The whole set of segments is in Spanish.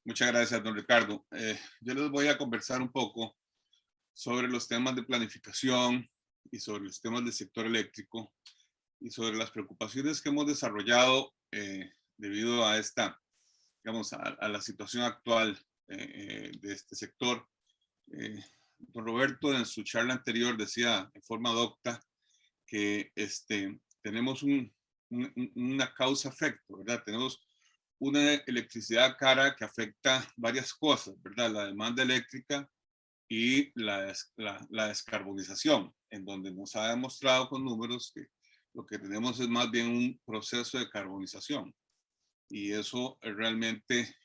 Muchas gracias, don Ricardo. Yo les voy a conversar un poco sobre los temas de planificación y sobre los temas del sector eléctrico y sobre las preocupaciones que hemos desarrollado debido a esta, digamos, a la situación actual de este sector. Don Roberto en su charla anterior decía en forma docta que tenemos una causa-efecto, ¿verdad? Tenemos una electricidad cara que afecta varias cosas, ¿verdad? La demanda eléctrica y la descarbonización, en donde nos ha demostrado con números que lo que tenemos es más bien un proceso de carbonización. Y eso realmente,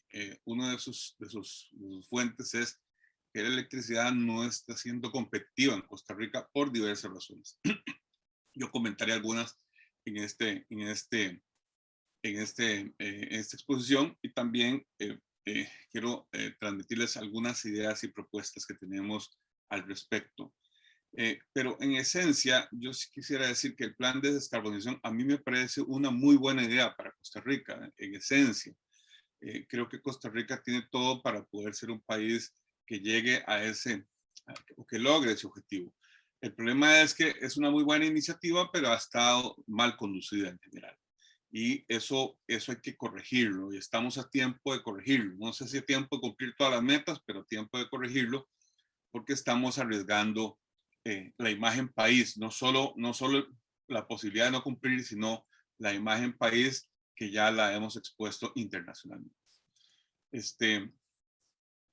una de sus fuentes es que la electricidad no está siendo competitiva en Costa Rica por diversas razones. Yo comentaré algunas en, esta exposición y también quiero transmitirles algunas ideas y propuestas que tenemos al respecto. Pero en esencia, yo sí quisiera decir que el plan de descarbonización a mí me parece una muy buena idea para Costa Rica, en esencia. Creo que Costa Rica tiene todo para poder ser un país que llegue o que logre ese objetivo. El problema es que es una muy buena iniciativa, pero ha estado mal conducida en general. Y eso hay que corregirlo y estamos a tiempo de corregirlo. No sé si a tiempo de cumplir todas las metas, pero tiempo de corregirlo porque estamos arriesgando la imagen país, no solo la posibilidad de no cumplir, sino la imagen país que ya la hemos expuesto internacionalmente.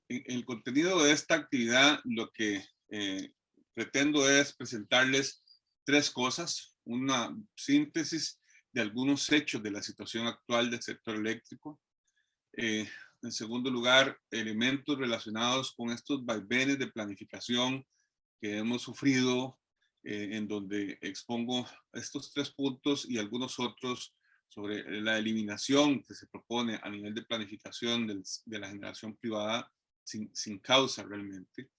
El contenido de esta actividad, lo que pretendo es presentarles tres cosas: una síntesis de algunos hechos de la situación actual del sector eléctrico. En segundo lugar, elementos relacionados con estos vaivenes de planificación que hemos sufrido, en donde expongo estos tres puntos y algunos otros sobre la eliminación que se propone a nivel de planificación de la generación privada sin causa realmente,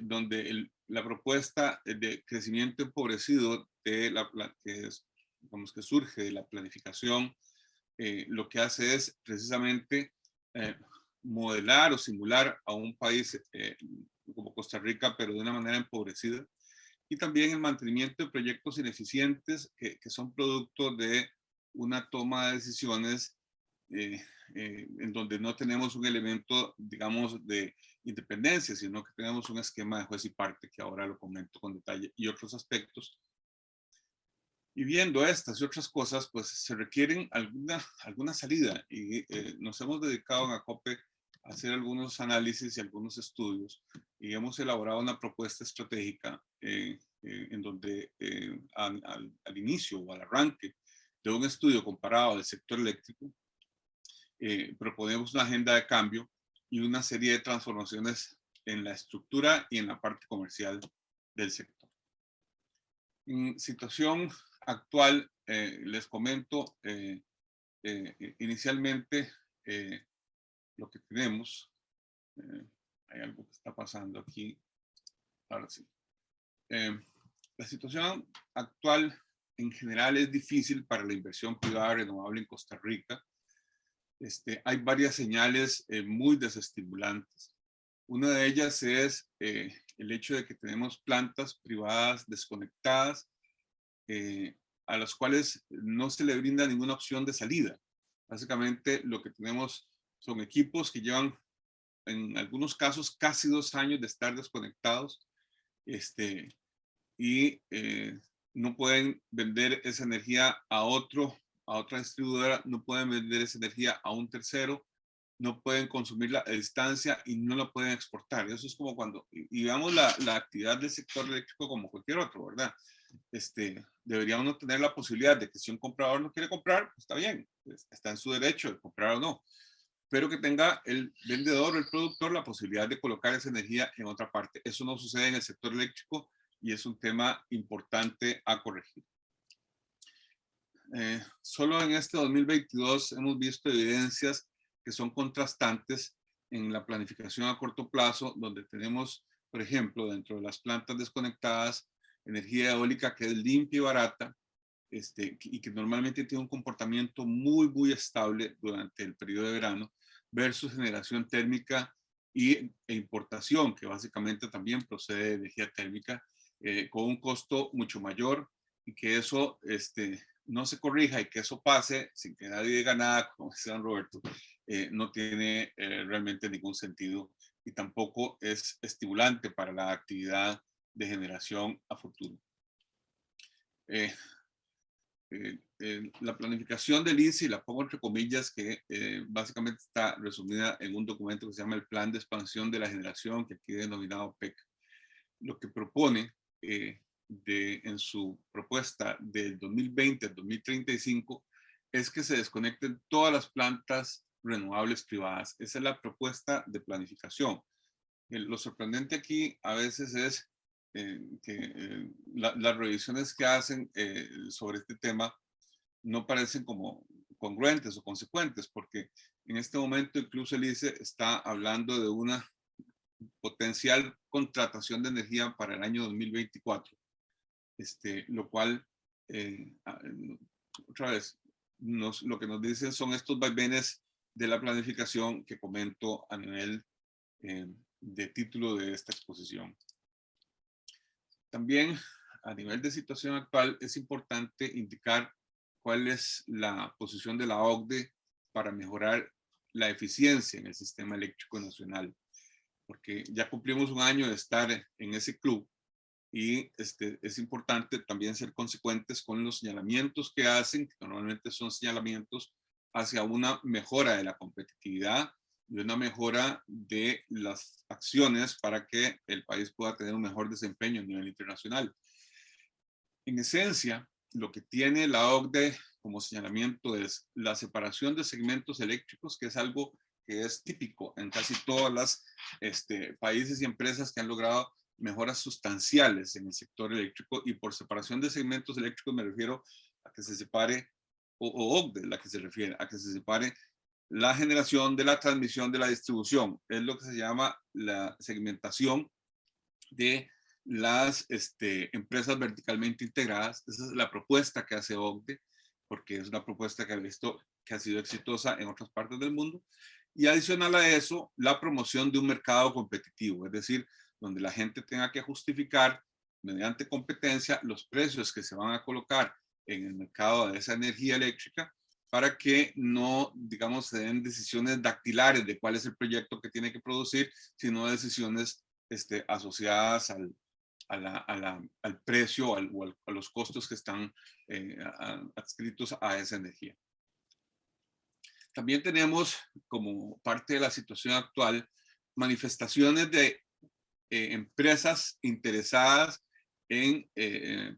donde la propuesta de crecimiento empobrecido digamos, que surge de la planificación, lo que hace es precisamente eh, modelar o simular a un país como Costa Rica, pero de una manera empobrecida, y también el mantenimiento de proyectos ineficientes que son producto de una toma de decisiones en donde no tenemos un elemento, digamos, de independencia, sino que tenemos un esquema de juez y parte, que ahora lo comento con detalle, y otros aspectos. Y viendo estas y otras cosas, pues se requieren alguna salida, y nos hemos dedicado en ACOPE a hacer algunos análisis y algunos estudios, y hemos elaborado una propuesta estratégica en donde al inicio o al arranque de un estudio comparado del sector eléctrico, proponemos una agenda de cambio y una serie de transformaciones en la estructura y en la parte comercial del sector. En situación actual, les comento inicialmente lo que tenemos. Hay algo que está pasando aquí. Ahora sí. La situación actual en general es difícil para la inversión privada renovable en Costa Rica. Hay varias señales muy desestimulantes. Una de ellas es el hecho de que tenemos plantas privadas desconectadas, a las cuales no se le brinda ninguna opción de salida. Básicamente lo que tenemos son equipos que llevan en algunos casos casi 2 años de estar desconectados, y no pueden vender esa energía a otra distribuidora, no pueden vender esa energía a un tercero, no pueden consumirla a distancia y no la pueden exportar. Eso es como cuando, y veamos la actividad del sector eléctrico como cualquier otro, ¿verdad? Debería uno tener la posibilidad de que si un comprador no quiere comprar, pues está bien, está en su derecho de comprar o no, pero que tenga el vendedor o el productor la posibilidad de colocar esa energía en otra parte. Eso no sucede en el sector eléctrico y es un tema importante a corregir. Solo en este 2022 hemos visto evidencias que son contrastantes en la planificación a corto plazo, donde tenemos, por ejemplo, dentro de las plantas desconectadas, energía eólica que es limpia y barata, y que normalmente tiene un comportamiento muy estable durante el periodo de verano, versus generación térmica e importación, que básicamente también procede de energía térmica, con un costo mucho mayor, y que eso no se corrija y que eso pase sin que nadie diga nada, como dice don Roberto, no tiene realmente ningún sentido y tampoco es estimulante para la actividad de generación a futuro. La planificación del INSI, la pongo entre comillas, que básicamente está resumida en un documento que se llama el Plan de Expansión de la Generación, que aquí denominado PEC. Lo que propone en su propuesta del 2020 al 2035 es que se desconecten todas las plantas renovables privadas. Esa es la propuesta de planificación. Lo sorprendente aquí a veces es que las revisiones que hacen sobre este tema no parecen como congruentes o consecuentes, porque en este momento incluso el ICE está hablando de una potencial contratación de energía para el año 2024, lo cual, otra vez, lo que nos dicen son estos vaivenes de la planificación que comento a nivel de título de esta exposición. También a nivel de situación actual es importante indicar cuál es la posición de la OCDE para mejorar la eficiencia en el sistema eléctrico nacional, porque ya cumplimos un año de estar en ese club y es importante también ser consecuentes con los señalamientos que hacen, que normalmente son señalamientos hacia una mejora de la competitividad y una mejora de las acciones para que el país pueda tener un mejor desempeño a nivel internacional. En esencia, lo que tiene la OCDE como señalamiento es la separación de segmentos eléctricos, que es algo que es típico en casi todas las países y empresas que han logrado mejoras sustanciales en el sector eléctrico. Y por separación de segmentos eléctricos me refiero a que se separe, o OCDE la que se refiere, a que se separe la generación de la transmisión de la distribución. Es lo que se llama la segmentación de las empresas verticalmente integradas. Esa es la propuesta que hace OCDE, porque es una propuesta que ha visto que ha sido exitosa en otras partes del mundo. Y adicional a eso, la promoción de un mercado competitivo, es decir, donde la gente tenga que justificar mediante competencia los precios que se van a colocar en el mercado de esa energía eléctrica, para que no, digamos, se den decisiones dactilares de cuál es el proyecto que tiene que producir, sino decisiones asociadas al precio o a los costos que están adscritos a esa energía. También tenemos, como parte de la situación actual, manifestaciones de empresas interesadas en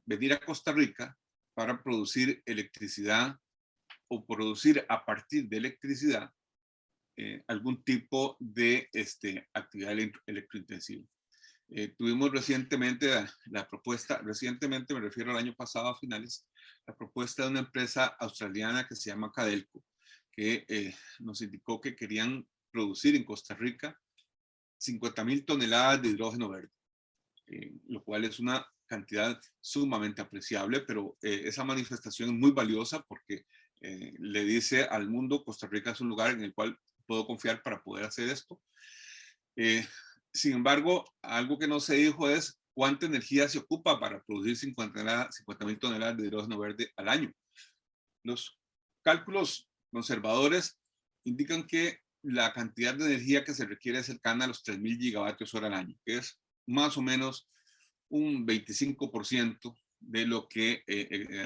venir a Costa Rica para producir electricidad o producir a partir de electricidad algún tipo de actividad electrointensiva. Tuvimos recientemente la propuesta, recientemente me refiero al año pasado a finales, la propuesta de una empresa australiana que se llama Cadelco, que nos indicó que querían producir en Costa Rica 50,000 toneladas de hidrógeno verde, lo cual es una cantidad sumamente apreciable, pero esa manifestación es muy valiosa porque le dice al mundo: Costa Rica es un lugar en el cual puedo confiar para poder hacer esto. Sin embargo, algo que no se dijo es cuánta energía se ocupa para producir 50,000 toneladas de hidrógeno verde al año. Los cálculos conservadores indican que la cantidad de energía que se requiere es cercana a los 3,000 gigavatios hora al año, que es más o menos un 25% de lo que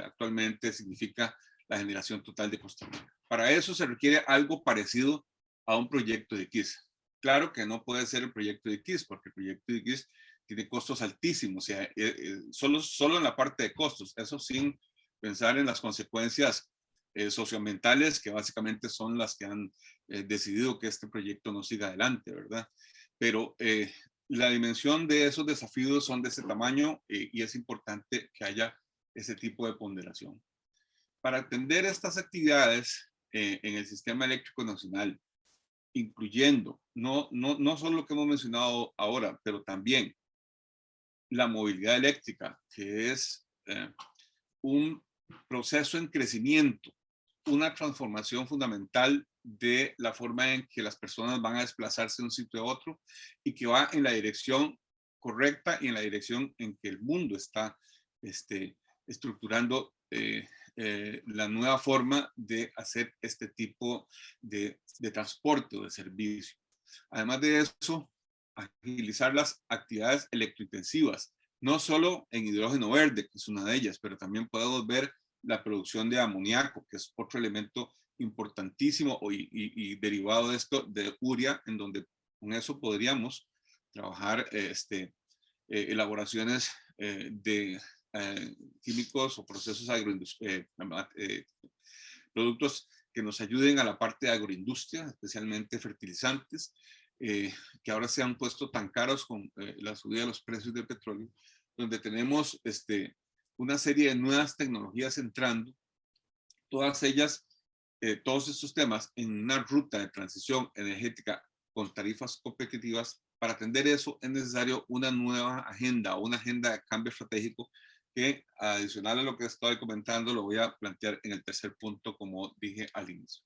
actualmente significa la generación total de Costa Rica. Para eso se requiere algo parecido a un proyecto de KISS. Claro que no puede ser el proyecto de KISS, porque el proyecto de KISS tiene costos altísimos, o sea, solo en la parte de costos, eso sin pensar en las consecuencias socioambientales, que básicamente son las que han decidido que este proyecto no siga adelante, ¿verdad? Pero la dimensión de esos desafíos son de ese tamaño y es importante que haya ese tipo de ponderación. Para atender estas actividades en el sistema eléctrico nacional, incluyendo no solo lo que hemos mencionado ahora, pero también la movilidad eléctrica, que es un proceso en crecimiento, una transformación fundamental de la forma en que las personas van a desplazarse de un sitio a otro y que va en la dirección correcta y en la dirección en que el mundo está estructurando la nueva forma de hacer este tipo de transporte o de servicio. Además de eso, agilizar las actividades electrointensivas, no solo en hidrógeno verde, que es una de ellas, pero también podemos ver la producción de amoníaco, que es otro elemento importantísimo y derivado de esto de urea, en donde con eso podríamos trabajar elaboraciones de químicos o procesos productos que nos ayuden a la parte de agroindustria, especialmente fertilizantes, que ahora se han puesto tan caros con la subida de los precios del petróleo, donde tenemos una serie de nuevas tecnologías entrando, todas ellas, todos estos temas en una ruta de transición energética con tarifas competitivas. Para atender eso es necesario una nueva agenda, una agenda de cambio estratégico que, adicional a lo que estoy comentando, lo voy a plantear en el tercer punto, como dije al inicio.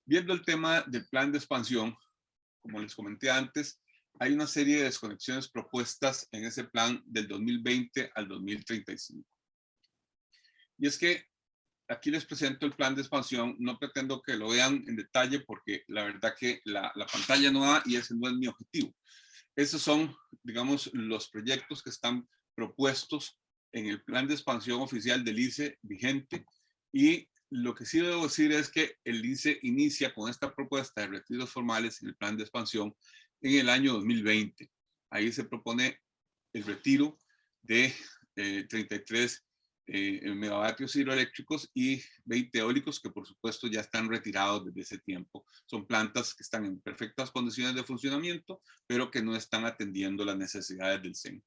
Viendo el tema del plan de expansión, como les comenté antes, hay una serie de desconexiones propuestas en ese plan del 2020 al 2035. Y es que aquí les presento el plan de expansión. No pretendo que lo vean en detalle porque la verdad que la pantalla no da y ese no es mi objetivo. Esos son, digamos, los proyectos que están propuestos en el plan de expansión oficial del ICE vigente, y lo que sí debo decir es que el ICE inicia con esta propuesta de retiros formales en el plan de expansión en el año 2020. Ahí se propone el retiro de 33 megavatios hidroeléctricos y 20 eólicos, que por supuesto ya están retirados desde ese tiempo. Son plantas que están en perfectas condiciones de funcionamiento, pero que no están atendiendo las necesidades del CEN.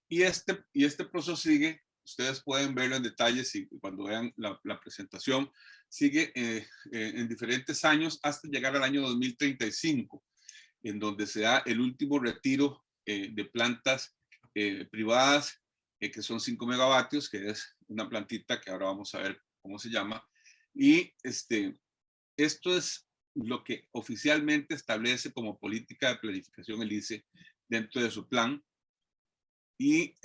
Y este proceso sigue, ustedes pueden verlo en detalle cuando vean la presentación, sigue en diferentes años hasta llegar al año 2035, en donde se da el último retiro de plantas privadas, que son 5 megavatios, que es una plantita que ahora vamos a ver cómo se llama. Y esto es lo que oficialmente establece como política de planificación el ICE dentro de su plan. Y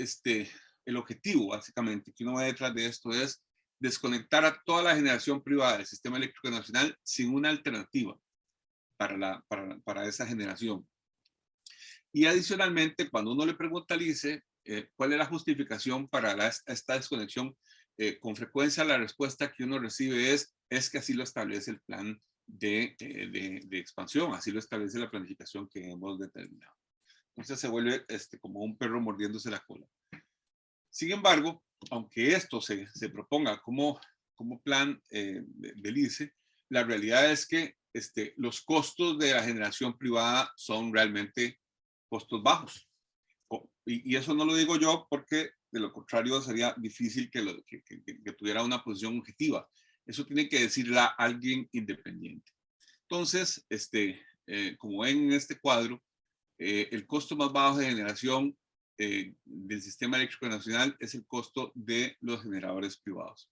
el objetivo, básicamente, que uno va detrás de esto es desconectar a toda la generación privada del sistema eléctrico nacional sin una alternativa para esa generación. Y adicionalmente, cuando uno le pregunta al ICE cuál es la justificación para esta desconexión, con frecuencia la respuesta que uno recibe es que así lo establece el plan de expansión, así lo establece la planificación que hemos determinado. Entonces se vuelve como un perro mordiéndose la cola. Sin embargo, aunque esto se proponga como plan del ICE, la realidad es que los costos de la generación privada son realmente costos bajos. Y eso no lo digo yo porque de lo contrario sería difícil que tuviera una posición objetiva. Eso tiene que decirla alguien independiente. Entonces, como ven en este cuadro, el costo más bajo de generación del sistema eléctrico nacional es el costo de los generadores privados.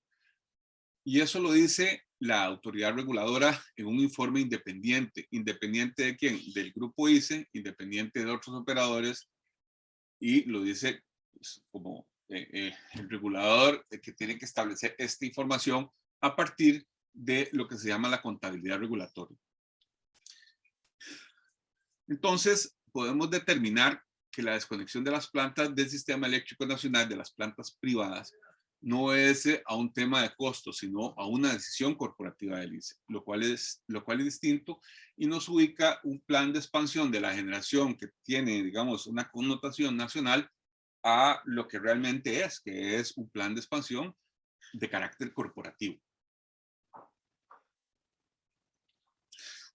Y eso lo dice la autoridad reguladora en un informe independiente. ¿Independiente de quién? Del grupo ICE, independiente de otros operadores, y lo dice pues, como el regulador que tiene que establecer esta información a partir de lo que se llama la contabilidad regulatoria. Entonces, podemos determinar que la desconexión de las plantas del sistema eléctrico nacional, de las plantas privadas, no es a un tema de costos, sino a una decisión corporativa del ICE, lo cual es distinto y nos ubica un plan de expansión de la generación que tiene, digamos, una connotación nacional a lo que realmente es, que es un plan de expansión de carácter corporativo.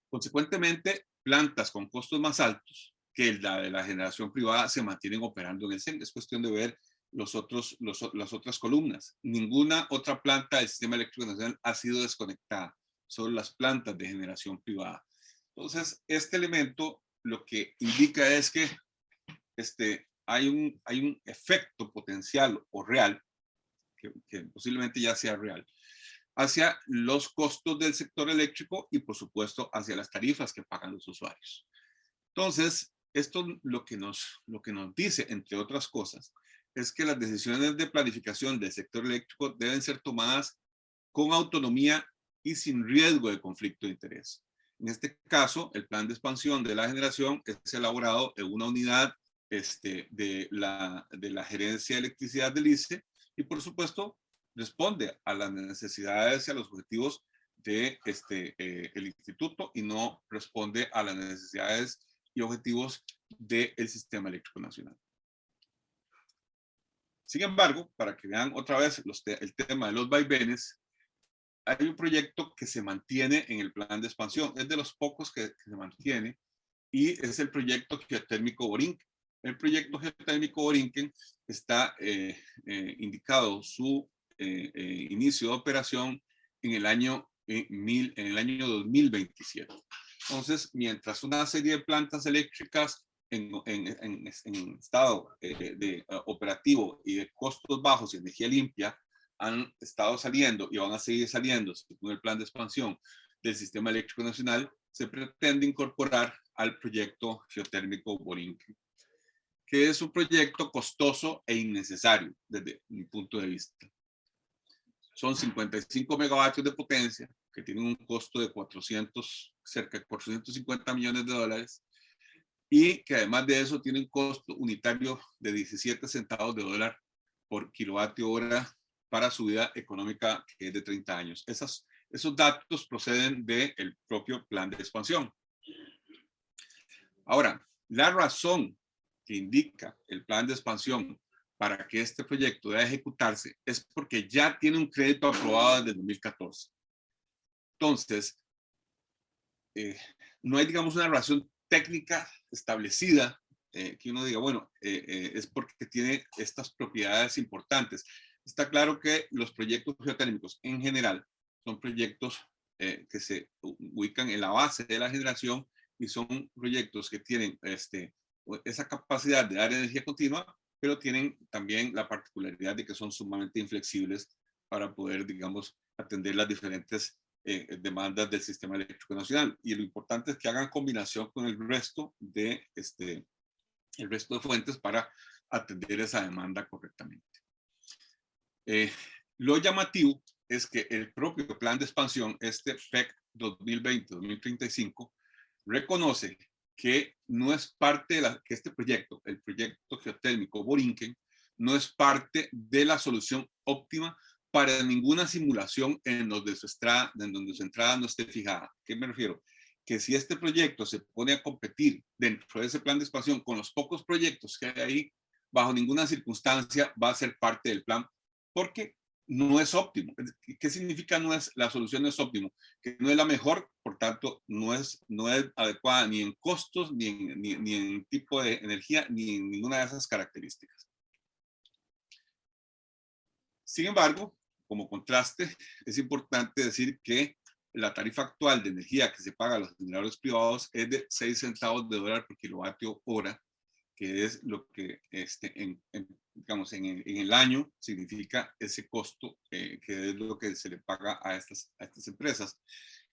Consecuentemente, plantas con costos más altos que la de la generación privada se mantienen operando en el CEN. Es cuestión de ver las otras columnas. Ninguna otra planta del sistema eléctrico nacional ha sido desconectada, solo las plantas de generación privada. Entonces, este elemento lo que indica es que hay un efecto potencial o real, que posiblemente ya sea real, hacia los costos del sector eléctrico y, por supuesto, hacia las tarifas que pagan los usuarios. Entonces, esto lo que nos dice, entre otras cosas, es que las decisiones de planificación del sector eléctrico deben ser tomadas con autonomía y sin riesgo de conflicto de interés. En este caso, el plan de expansión de la generación es elaborado en una unidad de la gerencia de electricidad del ICE y, por supuesto, responde a las necesidades y a los objetivos de el instituto y no responde a las necesidades y objetivos del sistema eléctrico nacional. Sin embargo, para que vean otra vez el tema de los vaivenes, hay un proyecto que se mantiene en el plan de expansión. Es de los pocos que se mantiene y es el proyecto geotérmico Borinquen. El proyecto geotérmico Borinquen está indicado su inicio de operación en el año 2027. Entonces, mientras una serie de plantas eléctricas en estado operativo y de costos bajos y energía limpia han estado saliendo y van a seguir saliendo según el plan de expansión del sistema eléctrico nacional, se pretende incorporar al proyecto geotérmico Borinquen, que es un proyecto costoso e innecesario desde mi punto de vista. Son 55 megavatios de potencia que tienen un costo de cerca de 450 millones de dólares y que además de eso tiene un costo unitario de 17 centavos de dólar por kilovatio hora para su vida económica, que es de 30 años. Esos datos proceden del propio plan de expansión. Ahora, la razón que indica el plan de expansión para que este proyecto deba ejecutarse es porque ya tiene un crédito aprobado desde 2014. Entonces, no hay, digamos, una razón técnica establecida que uno diga, bueno, es porque tiene estas propiedades importantes. Está claro que los proyectos geotérmicos en general son proyectos que se ubican en la base de la generación y son proyectos que tienen esa capacidad de dar energía continua, pero tienen también la particularidad de que son sumamente inflexibles para poder, digamos, atender las diferentes demandas del sistema eléctrico nacional. Y lo importante es que hagan combinación con el resto de fuentes para atender esa demanda correctamente. Lo llamativo es que el propio plan de expansión, PEC 2020-2035, reconoce que no es parte de que este proyecto, el proyecto geotérmico Borinquen, no es parte de la solución óptima para ninguna simulación en donde su entrada no esté fijada. ¿A qué me refiero? Que si este proyecto se pone a competir dentro de ese plan de expansión con los pocos proyectos que hay ahí, bajo ninguna circunstancia va a ser parte del plan, porque no es óptimo. ¿Qué significa la solución no es óptimo? Que no es la mejor, por tanto, no es adecuada ni en costos, ni en tipo de energía, ni en ninguna de esas características. Sin embargo, como contraste, es importante decir que la tarifa actual de energía que se paga a los generadores privados es de 6 centavos de dólar por kilovatio hora, que es lo que digamos, en el año significa ese costo, que es lo que se le paga a estas empresas.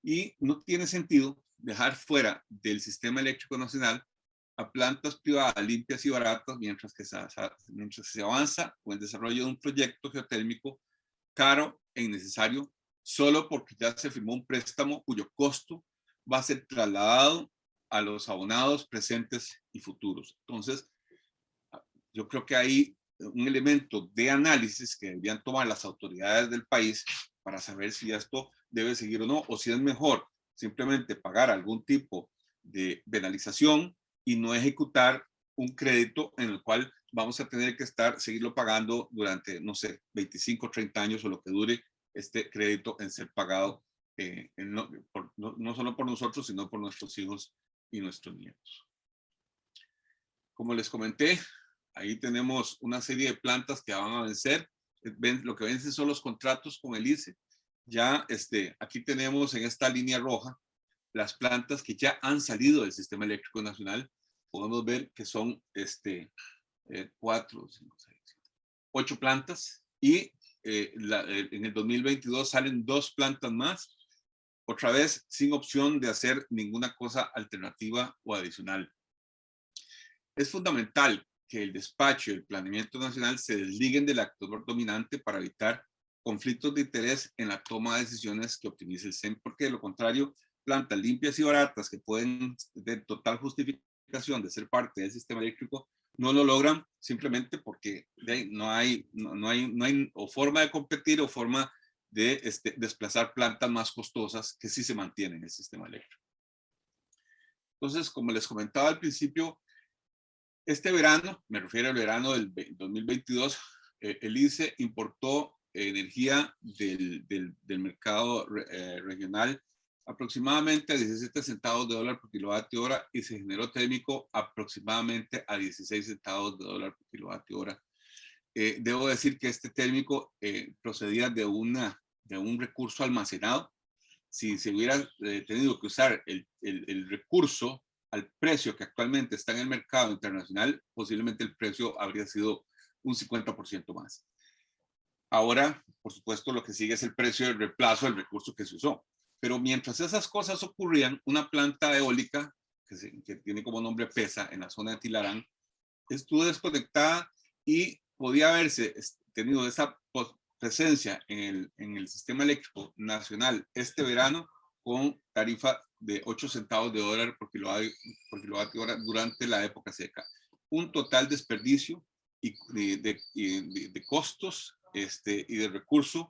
Y no tiene sentido dejar fuera del sistema eléctrico nacional a plantas privadas limpias y baratas mientras que se avanza con el desarrollo de un proyecto geotérmico caro e innecesario, solo porque ya se firmó un préstamo cuyo costo va a ser trasladado a los abonados presentes y futuros. Entonces, yo creo que hay un elemento de análisis que deberían tomar las autoridades del país para saber si esto debe seguir o no, o si es mejor simplemente pagar algún tipo de penalización y no ejecutar un crédito en el cual vamos a tener que seguirlo pagando durante, no sé, 25 o 30 años o lo que dure este crédito en ser pagado, no solo por nosotros, sino por nuestros hijos y nuestros nietos. Como les comenté, ahí tenemos una serie de plantas que van a vencer. Lo que vencen son los contratos con el ICE. Ya aquí tenemos en esta línea roja las plantas que ya han salido del sistema eléctrico nacional. Podemos ver que son 4, 5, 6, 8 plantas y en el 2022 salen 2 plantas más, otra vez sin opción de hacer ninguna cosa alternativa o adicional. Es fundamental que el despacho y el planeamiento nacional se desliguen del actor dominante para evitar conflictos de interés en la toma de decisiones que optimice el SEM, porque de lo contrario, plantas limpias y baratas que pueden de total justificación de ser parte del sistema eléctrico no lo logran simplemente porque no hay o forma de competir o forma de desplazar plantas más costosas que sí se mantienen en el sistema eléctrico. Entonces, como les comentaba al principio, este verano, me refiero al verano del 2022, el ICE importó energía del mercado regional aproximadamente a 17 centavos de dólar por kilovatio hora y se generó térmico aproximadamente a 16 centavos de dólar por kilovatio hora. Debo decir que este térmico procedía de un recurso almacenado. Si se hubiera tenido que usar el recurso al precio que actualmente está en el mercado internacional, posiblemente el precio habría sido un 50% más. Ahora, por supuesto, lo que sigue es el precio del reemplazo del recurso que se usó. Pero mientras esas cosas ocurrían, una planta eólica, que tiene como nombre PESA, en la zona de Tilarán, estuvo desconectada y podía haberse tenido esa presencia en el sistema eléctrico nacional este verano con tarifa de 8 centavos de dólar por kilovatio hora durante la época seca. Un total desperdicio de costos y de recursos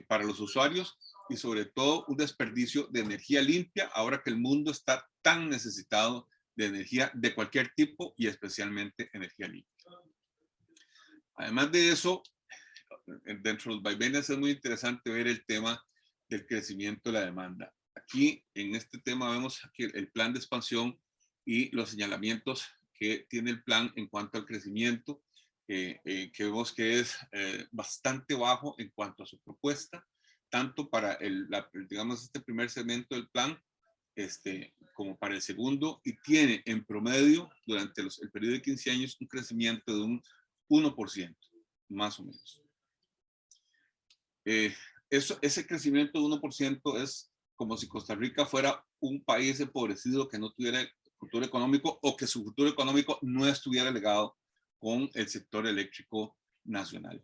para los usuarios y sobre todo un desperdicio de energía limpia ahora que el mundo está tan necesitado de energía de cualquier tipo y especialmente energía limpia. Además de eso, dentro de los vaivenes es muy interesante ver el tema del crecimiento de la demanda. Aquí en este tema vemos aquí el plan de expansión y los señalamientos que tiene el plan en cuanto al crecimiento, que vemos que es bastante bajo en cuanto a su propuesta, tanto para digamos este primer segmento del plan como para el segundo, y tiene en promedio durante el periodo de 15 años un crecimiento de un 1%, más o menos. Ese crecimiento de 1% es como si Costa Rica fuera un país empobrecido que no tuviera futuro económico o que su futuro económico no estuviera ligado con el sector eléctrico nacional.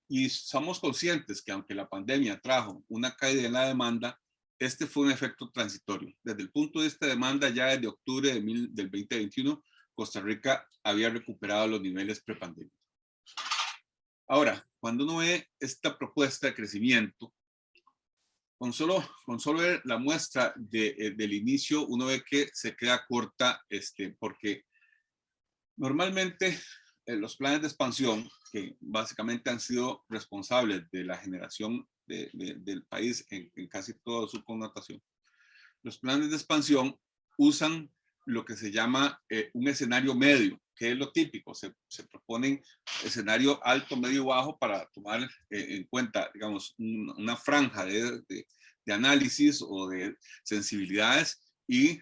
Y somos conscientes que aunque la pandemia trajo una caída en la demanda, este fue un efecto transitorio. Desde el punto de vista de demanda, ya desde octubre del 2021, Costa Rica había recuperado los niveles prepandémicos. Ahora, cuando uno ve esta propuesta de crecimiento, con solo ver la muestra del inicio, uno ve que se queda corta, porque normalmente los planes de expansión, que básicamente han sido responsables de la generación del país en casi toda su connotación, los planes de expansión usan lo que se llama un escenario medio, que es lo típico. Se proponen escenario alto, medio y bajo para tomar en cuenta, digamos, una franja de análisis o de sensibilidades y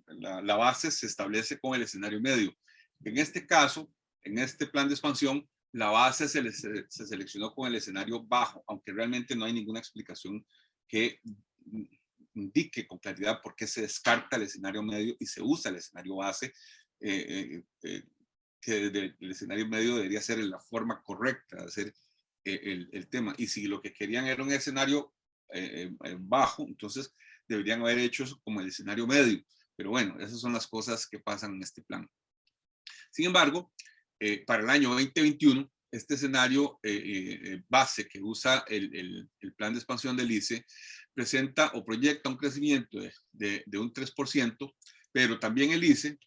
la base se establece con el escenario medio. En este caso, en este plan de expansión, la base se seleccionó con el escenario bajo, aunque realmente no hay ninguna explicación que indique con claridad por qué se descarta el escenario medio y se usa el escenario base, que el escenario medio debería ser la forma correcta de hacer el tema. Y si lo que querían era un escenario bajo, entonces deberían haber hecho eso como el escenario medio. Pero bueno, esas son las cosas que pasan en este plan. Sin embargo, para el año 2021, este escenario base que usa el plan de expansión del ICE presenta o proyecta un crecimiento de un 3%, pero también el ICE,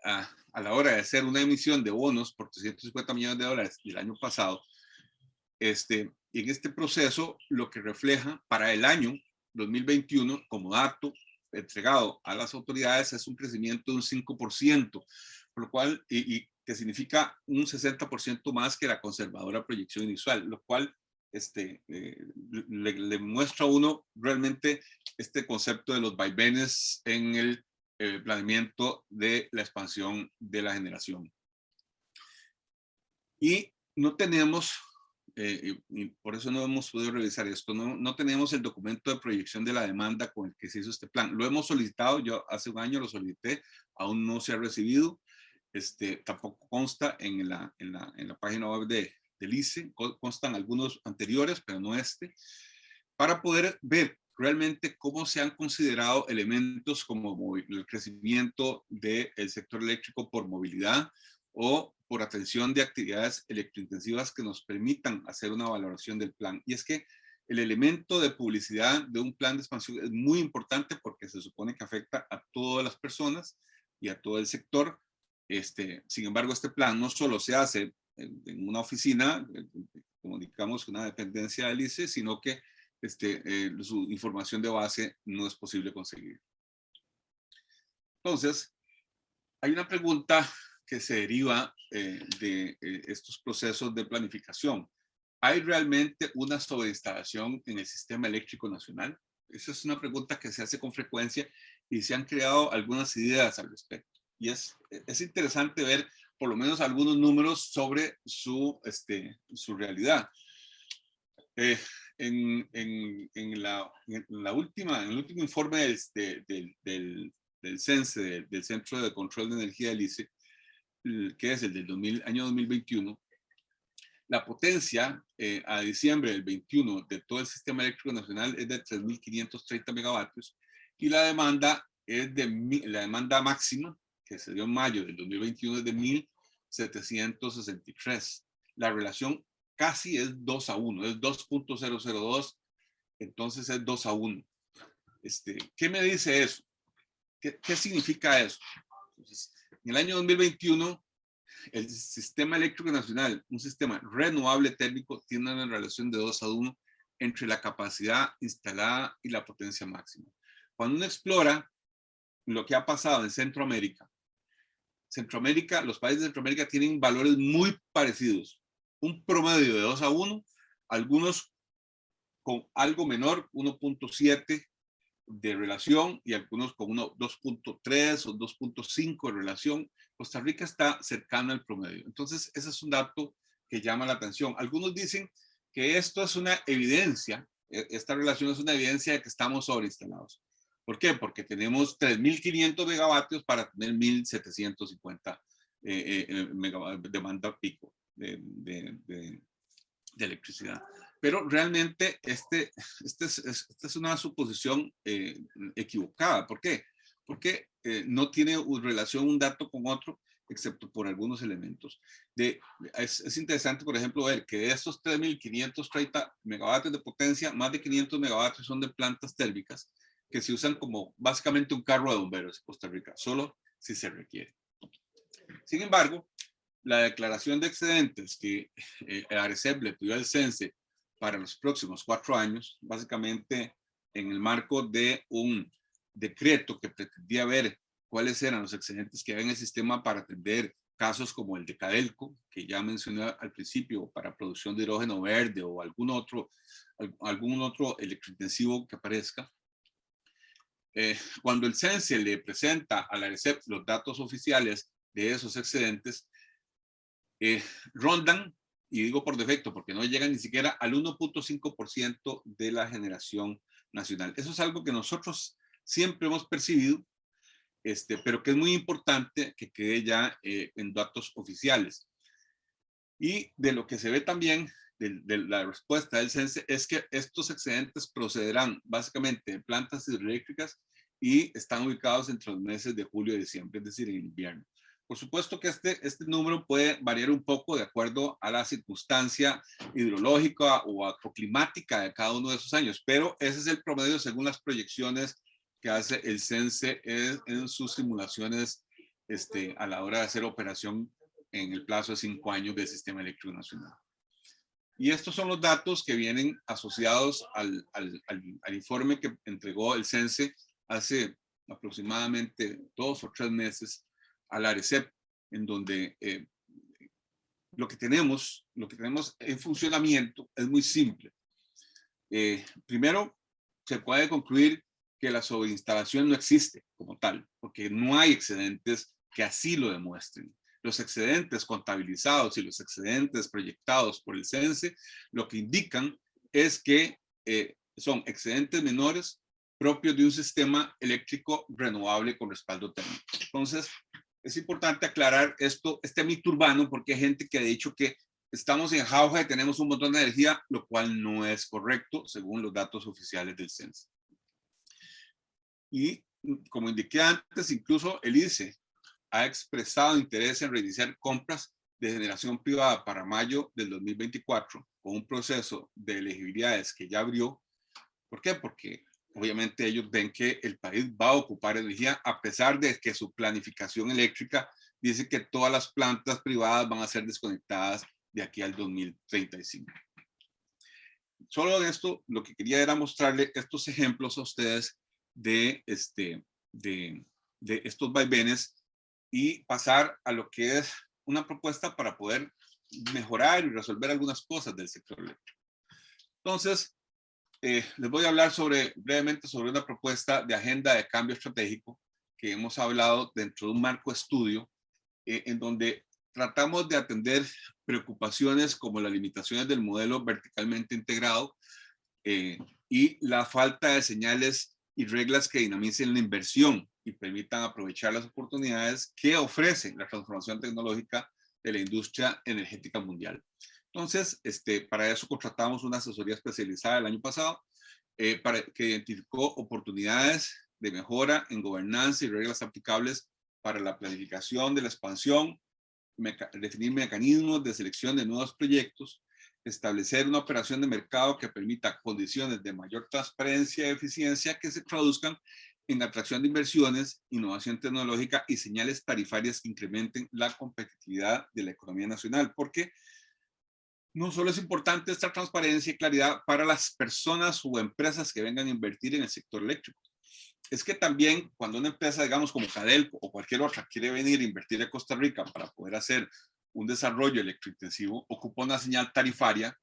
a la hora de hacer una emisión de bonos por 350 millones de dólares el año pasado, en este proceso lo que refleja para el año 2021 como dato entregado a las autoridades es un crecimiento de un 5%, por lo cual, y que significa un 60% más que la conservadora proyección inicial, lo cual le muestra a uno realmente este concepto de los vaivenes en el planeamiento de la expansión de la generación. Y no tenemos, y por eso no hemos podido revisar esto, no tenemos el documento de proyección de la demanda con el que se hizo este plan. Lo hemos solicitado, yo hace un año lo solicité, aún no se ha recibido. Tampoco consta en la página web del ICE, constan algunos anteriores, pero no este, para poder ver realmente cómo se han considerado elementos como el crecimiento del sector eléctrico por movilidad o por atención de actividades electrointensivas que nos permitan hacer una valoración del plan. Y es que el elemento de publicidad de un plan de expansión es muy importante porque se supone que afecta a todas las personas y a todo el sector. Sin embargo, este plan no solo se hace en una oficina, como digamos una dependencia del ICE, sino que su información de base no es posible conseguir. Entonces, hay una pregunta que se deriva de estos procesos de planificación. ¿Hay realmente una sobreinstalación en el sistema eléctrico nacional? Esa es una pregunta que se hace con frecuencia y se han creado algunas ideas al respecto. Y es interesante ver por lo menos algunos números sobre su realidad. En el último informe del CENSE, del Centro de Control de Energía del ICE, que es el del año 2021, la potencia a diciembre del 21 de todo el sistema eléctrico nacional es de 3.530 megavatios y la demanda máxima, que se dio en mayo del 2021, es de 1.763. La relación casi es 2-1, es 2.002, entonces es 2-1. ¿Qué me dice eso? ¿Qué significa eso? Entonces, en el año 2021, el sistema eléctrico nacional, un sistema renovable térmico, tiene una relación de 2-1 entre la capacidad instalada y la potencia máxima. Cuando uno explora lo que ha pasado en Centroamérica, los países de Centroamérica tienen valores muy parecidos. Un promedio de 2-1, algunos con algo menor, 1.7 de relación y algunos con 2.3 o 2.5 de relación. Costa Rica está cercano al promedio. Entonces, ese es un dato que llama la atención. Algunos dicen que esto es una evidencia, esta relación es una evidencia de que estamos sobreinstalados. ¿Por qué? Porque tenemos 3.500 megavatios para tener 1.750 megavatios de demanda pico de electricidad. Pero realmente esta es una suposición equivocada. ¿Por qué? Porque no tiene relación un dato con otro, excepto por algunos elementos. Es interesante, por ejemplo, ver que de estos 3.530 megavatios de potencia, más de 500 megavatios son de plantas térmicas que se usan como básicamente un carro de bomberos en Costa Rica, solo si se requiere. Sin embargo, la declaración de excedentes que ARECEP le pidió al CENSE para los próximos 4 años, básicamente en el marco de un decreto que pretendía ver cuáles eran los excedentes que había en el sistema para atender casos como el de Cadelco, que ya mencioné al principio, para producción de hidrógeno verde o algún otro electrointensivo que aparezca. Cuando el CENSE le presenta a la ARECEP los datos oficiales de esos excedentes, rondan, y digo por defecto porque no llegan ni siquiera al 1.5% de la generación nacional. Eso es algo que nosotros siempre hemos percibido, pero que es muy importante que quede ya en datos oficiales. Y de lo que se ve también de la respuesta del CENSE es que estos excedentes procederán básicamente de plantas hidroeléctricas y están ubicados entre los meses de julio y diciembre, es decir, en el invierno. Por supuesto que este número puede variar un poco de acuerdo a la circunstancia hidrológica o agroclimática de cada uno de esos años, pero ese es el promedio según las proyecciones que hace el CENSE en sus simulaciones a la hora de hacer operación en el plazo de 5 años del Sistema Eléctrico Nacional. Y estos son los datos que vienen asociados al informe que entregó el CENSE hace aproximadamente 2 o 3 meses a la ARECEP, en donde lo que tenemos en funcionamiento es muy simple. Primero, se puede concluir que la sobreinstalación no existe como tal, porque no hay excedentes que así lo demuestren. los excedentes contabilizados y los excedentes proyectados por el CENSE, lo que indican es que son excedentes menores propios de un sistema eléctrico renovable con respaldo térmico. Entonces, es importante aclarar este mito urbano, porque hay gente que ha dicho que estamos en jauja y tenemos un montón de energía, lo cual no es correcto según los datos oficiales del CENSE. Y como indiqué antes, incluso el ICE ha expresado interés en reiniciar compras de generación privada para mayo del 2024, con un proceso de elegibilidades que ya abrió. ¿Por qué? Porque obviamente ellos ven que el país va a ocupar energía, a pesar de que su planificación eléctrica dice que todas las plantas privadas van a ser desconectadas de aquí al 2035. Solo en esto, lo que quería era mostrarle estos ejemplos a ustedes de estos vaivenes y pasar a lo que es una propuesta para poder mejorar y resolver algunas cosas del sector eléctrico. Entonces, les voy a hablar brevemente sobre una propuesta de agenda de cambio estratégico que hemos hablado dentro de un marco de estudio en donde tratamos de atender preocupaciones como las limitaciones del modelo verticalmente integrado y la falta de señales y reglas que dinamicen la inversión y permitan aprovechar las oportunidades que ofrece la transformación tecnológica de la industria energética mundial. Entonces, para eso contratamos una asesoría especializada el año pasado que identificó oportunidades de mejora en gobernanza y reglas aplicables para la planificación de la expansión, definir mecanismos de selección de nuevos proyectos, establecer una operación de mercado que permita condiciones de mayor transparencia y eficiencia que se traduzcan en atracción de inversiones, innovación tecnológica y señales tarifarias que incrementen la competitividad de la economía nacional, porque no solo es importante esta transparencia y claridad para las personas o empresas que vengan a invertir en el sector eléctrico. Es que también cuando una empresa, digamos como Cadelco o cualquier otra, quiere venir a invertir a Costa Rica para poder hacer un desarrollo electrointensivo, ocupa una señal tarifaria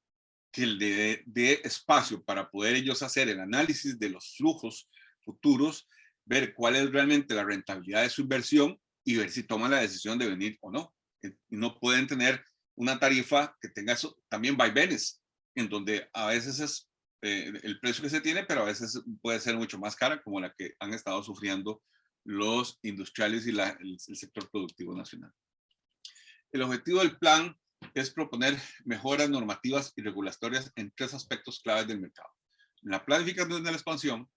que le dé espacio para poder ellos hacer el análisis de los flujos futuros, ver cuál es realmente la rentabilidad de su inversión y ver si toman la decisión de venir o no. Y no pueden tener una tarifa que tenga eso, también vaivenes, en donde a veces es el precio que se tiene, pero a veces puede ser mucho más cara, como la que han estado sufriendo los industriales y el sector productivo nacional. El objetivo del plan es proponer mejoras normativas y regulatorias en 3 aspectos claves del mercado: la planificación de la expansión,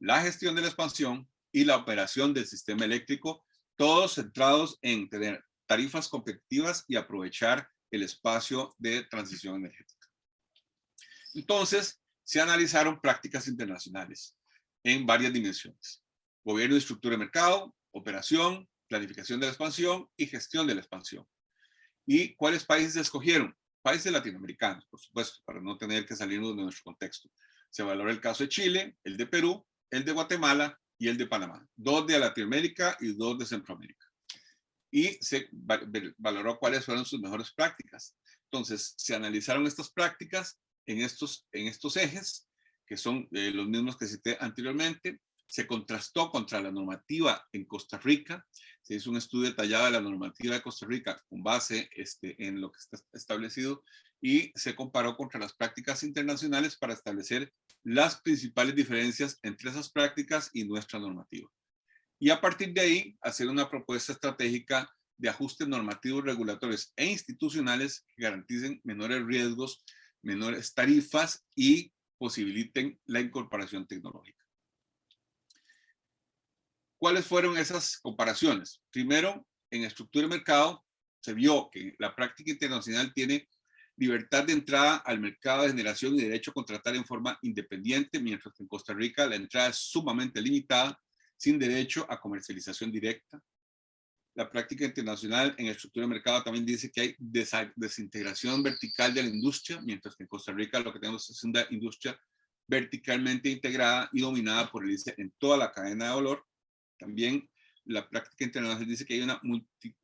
la gestión de la expansión y la operación del sistema eléctrico, todos centrados en tener tarifas competitivas y aprovechar el espacio de transición energética. Entonces, se analizaron prácticas internacionales en varias dimensiones: gobierno y estructura de mercado, operación, planificación de la expansión y gestión de la expansión. ¿Y cuáles países se escogieron? Países latinoamericanos, por supuesto, para no tener que salirnos de nuestro contexto. Se valoró el caso de Chile, el de Perú, el de Guatemala y el de Panamá. 2 de Latinoamérica y 2 de Centroamérica. Y se valoró cuáles fueron sus mejores prácticas. Entonces, se analizaron estas prácticas en estos ejes, que son los mismos que cité anteriormente. Se contrastó contra la normativa en Costa Rica. Se hizo un estudio detallado de la normativa de Costa Rica con base en lo que está establecido y se comparó contra las prácticas internacionales para establecer las principales diferencias entre esas prácticas y nuestra normativa. Y a partir de ahí, hacer una propuesta estratégica de ajustes normativos, regulatorios e institucionales que garanticen menores riesgos, menores tarifas y posibiliten la incorporación tecnológica. ¿Cuáles fueron esas comparaciones? Primero, en estructura de mercado, se vio que la práctica internacional tiene libertad de entrada al mercado de generación y derecho a contratar en forma independiente, mientras que en Costa Rica la entrada es sumamente limitada, sin derecho a comercialización directa. La práctica internacional en estructura de mercado también dice que hay desintegración vertical de la industria, mientras que en Costa Rica lo que tenemos es una industria verticalmente integrada y dominada por el ICE en toda la cadena de valor. También la práctica internacional dice que hay una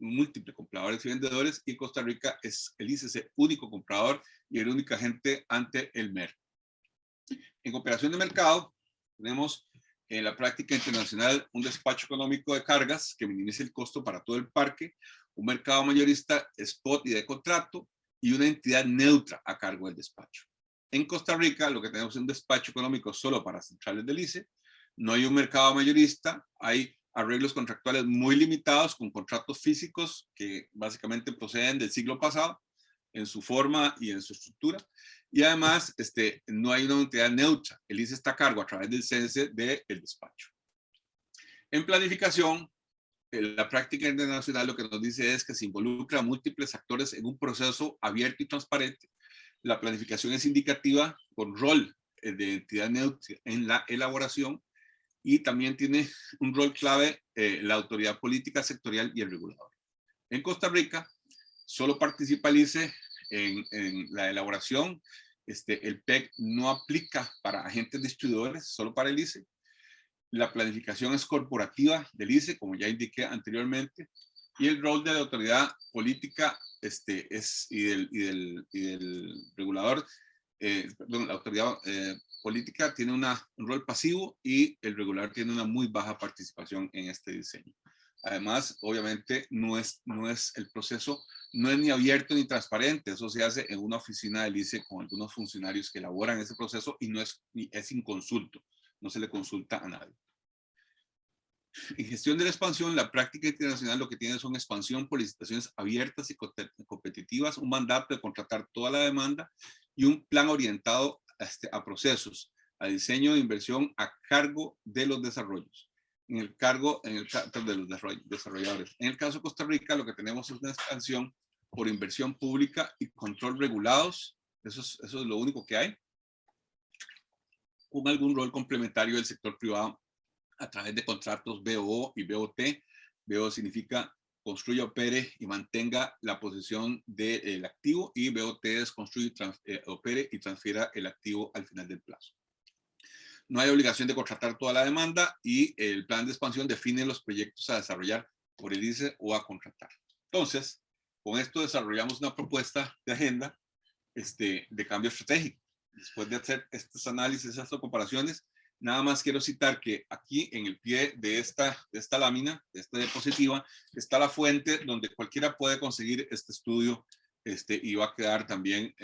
múltiple compradores y vendedores, y en Costa Rica es el ICE único comprador y el único agente ante el MER. En operación de mercado tenemos En la práctica internacional, un despacho económico de cargas que minimice el costo para todo el parque, un mercado mayorista spot y de contrato, y una entidad neutra a cargo del despacho. En Costa Rica, lo que tenemos es un despacho económico solo para centrales del ICE, no hay un mercado mayorista, hay arreglos contractuales muy limitados con contratos físicos que básicamente proceden del siglo pasado en su forma y en su estructura. Y además, no hay una entidad neutra. El ICE está a cargo a través del CENSE del despacho. En planificación, la práctica internacional lo que nos dice es que se involucra a múltiples actores en un proceso abierto y transparente. La planificación es indicativa con rol de entidad neutra en la elaboración y también tiene un rol clave la autoridad política sectorial y el regulador. En Costa Rica, solo participa el ICE en la elaboración. El PEC no aplica para agentes distribuidores, solo para el ICE. La planificación es corporativa del ICE, como ya indiqué anteriormente, y el rol de la autoridad política y del regulador, perdón, la autoridad política tiene un rol pasivo y el regulador tiene una muy baja participación en este diseño. Además, obviamente, no es el proceso, no es ni abierto ni transparente. Eso se hace en una oficina del ICE con algunos funcionarios que elaboran ese proceso y no es inconsulto. No se le consulta a nadie. En gestión de la expansión, la práctica internacional lo que tiene son expansión por licitaciones abiertas y competitivas, un mandato de contratar toda la demanda y un plan orientado a procesos, a diseño de inversión a cargo de los desarrollos. En el caso de los desarrolladores. En el caso de Costa Rica, lo que tenemos es una expansión por inversión pública y control regulados. Eso es lo único que hay. Con algún rol complementario del sector privado a través de contratos BOO y BOT. BO significa construya, opere y mantenga la posesión del activo, y BOT es construye, opere y transfiera el activo al final del plazo. No hay obligación de contratar toda la demanda y el plan de expansión define los proyectos a desarrollar por el ICE o a contratar. Entonces, con esto desarrollamos una propuesta de agenda de cambio estratégico. Después de hacer estos análisis, estas comparaciones, nada más quiero citar que aquí en el pie de esta lámina, de esta diapositiva, está la fuente donde cualquiera puede conseguir este estudio y va a quedar también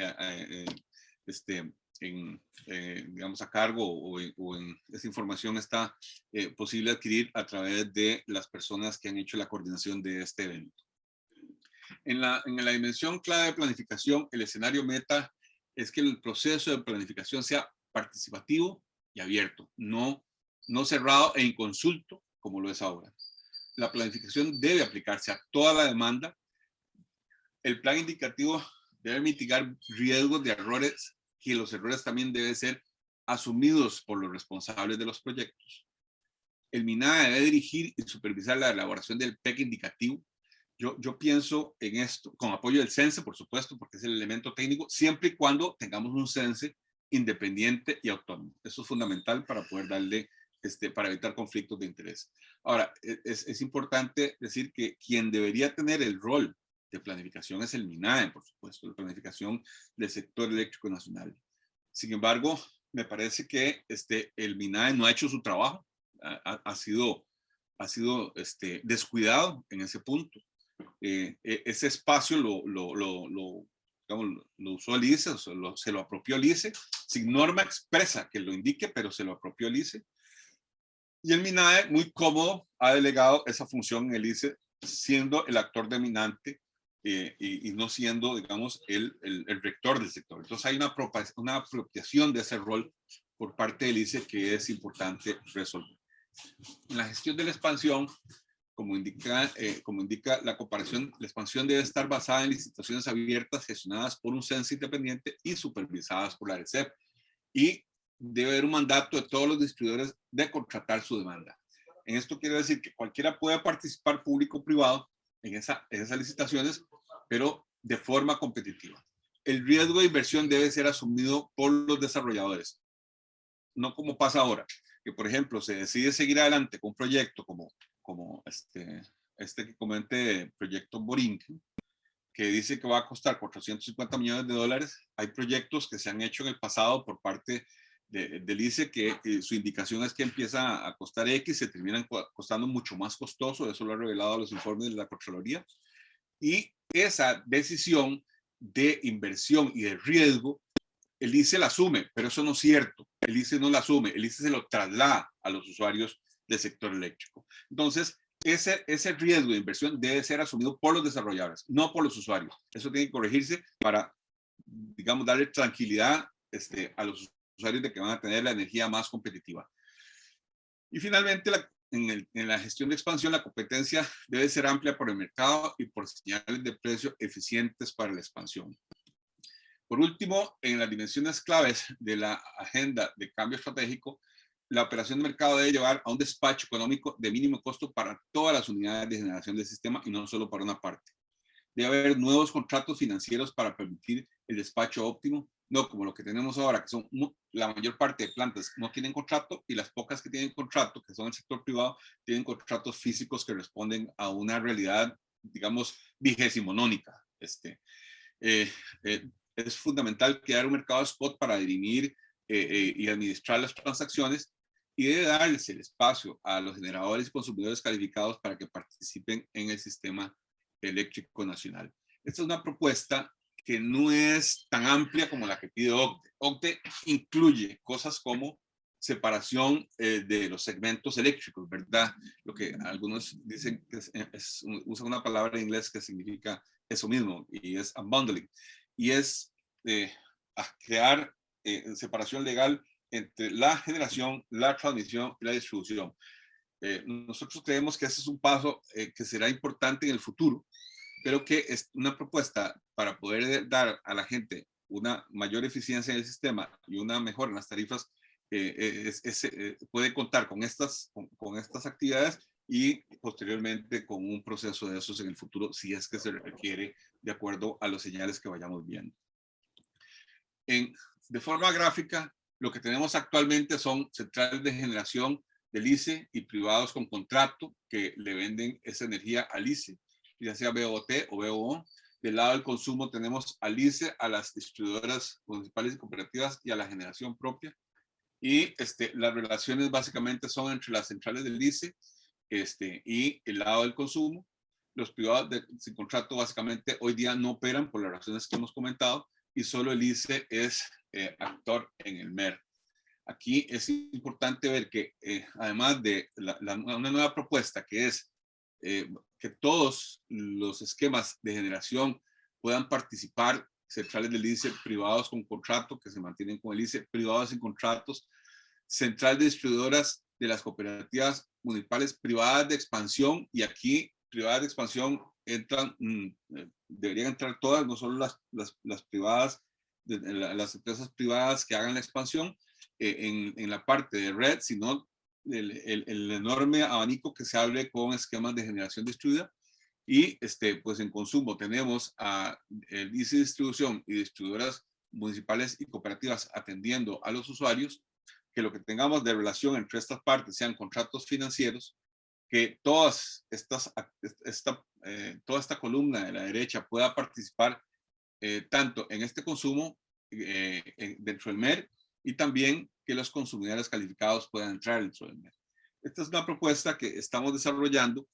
digamos a cargo o en esa información está posible adquirir a través de las personas que han hecho la coordinación de este evento. En la dimensión clave de planificación, el escenario meta es que el proceso de planificación sea participativo y abierto, no cerrado e inconsulto como lo es ahora. La planificación debe aplicarse a toda la demanda. El plan indicativo debe mitigar riesgos de errores, que los errores también deben ser asumidos por los responsables de los proyectos. El MINAE debe dirigir y supervisar la elaboración del PEC indicativo. Yo pienso en esto, con apoyo del CENSE, por supuesto, porque es el elemento técnico, siempre y cuando tengamos un CENSE independiente y autónomo. Eso es fundamental para poder darle, para evitar conflictos de interés. Ahora, es importante decir que quien debería tener el rol de planificación es el MINAE, por supuesto, la planificación del sector eléctrico nacional. Sin embargo, me parece que el MINAE no ha hecho su trabajo, ha sido descuidado en ese punto. Ese espacio lo usó el ICE, se lo apropió el ICE, sin norma expresa que lo indique, pero se lo apropió el ICE. Y el MINAE, muy cómodo, ha delegado esa función en el ICE, siendo el actor dominante y no siendo, digamos, el rector del sector. Entonces hay una apropiación de ese rol por parte del ICE que es importante resolver. En la gestión de la expansión, como indica la comparación, la expansión debe estar basada en licitaciones abiertas gestionadas por un CENSE independiente y supervisadas por la ARECEP. Y debe haber un mandato de todos los distribuidores de contratar su demanda. En esto quiere decir que cualquiera puede participar, público o privado, en esas licitaciones, pero de forma competitiva. El riesgo de inversión debe ser asumido por los desarrolladores. No como pasa ahora, que por ejemplo se decide seguir adelante con un proyecto como que comenté, proyecto Borinquen, que dice que va a costar $450 millones. Hay proyectos que se han hecho en el pasado por parte del ICE, que su indicación es que empieza a costar X, se terminan costando mucho más costoso. Eso lo ha revelado los informes de la Contraloría. Y esa decisión de inversión y de riesgo, el ICE la asume, pero eso no es cierto. El ICE no la asume, el ICE se lo traslada a los usuarios del sector eléctrico. Entonces, ese riesgo de inversión debe ser asumido por los desarrolladores, no por los usuarios. Eso tiene que corregirse para, digamos, darle tranquilidad a los usuarios de que van a tener la energía más competitiva. Y finalmente, en la gestión de expansión, la competencia debe ser amplia por el mercado y por señales de precio eficientes para la expansión. Por último, en las dimensiones claves de la agenda de cambio estratégico, la operación de mercado debe llevar a un despacho económico de mínimo costo para todas las unidades de generación del sistema y no solo para una parte. Debe haber nuevos contratos financieros para permitir el despacho óptimo, no como lo que tenemos ahora, que son la mayor parte de plantas no tienen contrato, y las pocas que tienen contrato, que son el sector privado, tienen contratos físicos que responden a una realidad, digamos, vigesimonónica. Es fundamental crear un mercado spot para dirimir y administrar las transacciones, y debe darles el espacio a los generadores y consumidores calificados para que participen en el sistema eléctrico nacional. Esta es una propuesta que no es tan amplia como la que pide OCDE. OCDE incluye cosas como separación de los segmentos eléctricos, ¿verdad? Lo que algunos dicen que usan una palabra en inglés que significa eso mismo, y es unbundling. Y es crear separación legal entre la generación, la transmisión y la distribución. Nosotros creemos que ese es un paso que será importante en el futuro, pero que es una propuesta para poder dar a la gente una mayor eficiencia en el sistema y una mejora en las tarifas. Puede contar con estas actividades y posteriormente con un proceso de esos en el futuro, si es que se requiere, de acuerdo a los señales que vayamos viendo. De forma gráfica, lo que tenemos actualmente son centrales de generación del ICE y privados con contrato que le venden esa energía al ICE, ya sea BOT o BOO. Del lado del consumo tenemos al ICE, a las distribuidoras municipales y cooperativas y a la generación propia. Y las relaciones básicamente son entre las centrales del ICE y el lado del consumo. Los privados sin contrato básicamente hoy día no operan por las razones que hemos comentado, y solo el ICE es actor en el MER. Aquí es importante ver que además de una nueva propuesta que es que todos los esquemas de generación puedan participar, centrales del ICE privados con contrato que se mantienen con el ICE, privados sin contratos, central de distribuidoras de las cooperativas municipales privadas de expansión, y aquí privadas de expansión entran, deberían entrar todas, no solo las privadas, las empresas privadas que hagan la expansión en la parte de red, sino el enorme abanico que se abre con esquemas de generación distribuida. Y pues en consumo tenemos a el ICE Distribución y distribuidoras municipales y cooperativas atendiendo a los usuarios. Que lo que tengamos de relación entre estas partes sean contratos financieros, que toda esta columna de la derecha pueda participar tanto en este consumo dentro del MER, y también que los consumidores calificados puedan entrar dentro del MER. Esta es una propuesta que estamos desarrollando.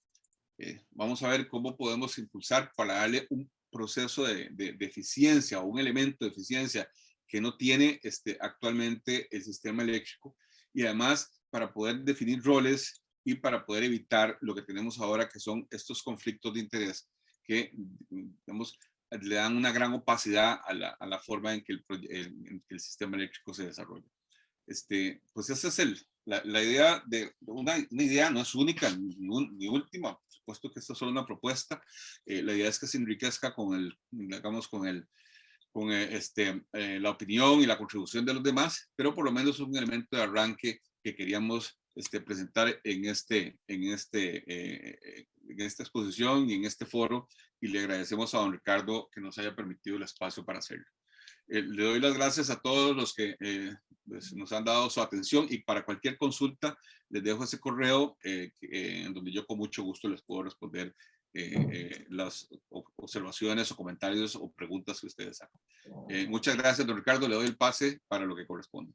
Vamos a ver cómo podemos impulsar para darle un proceso de eficiencia, o un elemento de eficiencia que no tiene actualmente el sistema eléctrico, y además para poder definir roles y para poder evitar lo que tenemos ahora, que son estos conflictos de interés que, digamos, le dan una gran opacidad a la forma en que el sistema eléctrico se desarrolla. Pues esa es la idea de una idea, no es única ni última, por supuesto que esta es solo una propuesta. La idea es que se enriquezca con la opinión y la contribución de los demás, pero por lo menos es un elemento de arranque que queríamos presentar en esta exposición y en este foro, y le agradecemos a don Ricardo que nos haya permitido el espacio para hacerlo. Le doy las gracias a todos los que pues nos han dado su atención, y para cualquier consulta les dejo ese correo en donde yo con mucho gusto les puedo responder las observaciones o comentarios o preguntas que ustedes hagan. Muchas gracias, don Ricardo. Le doy el pase para lo que corresponde.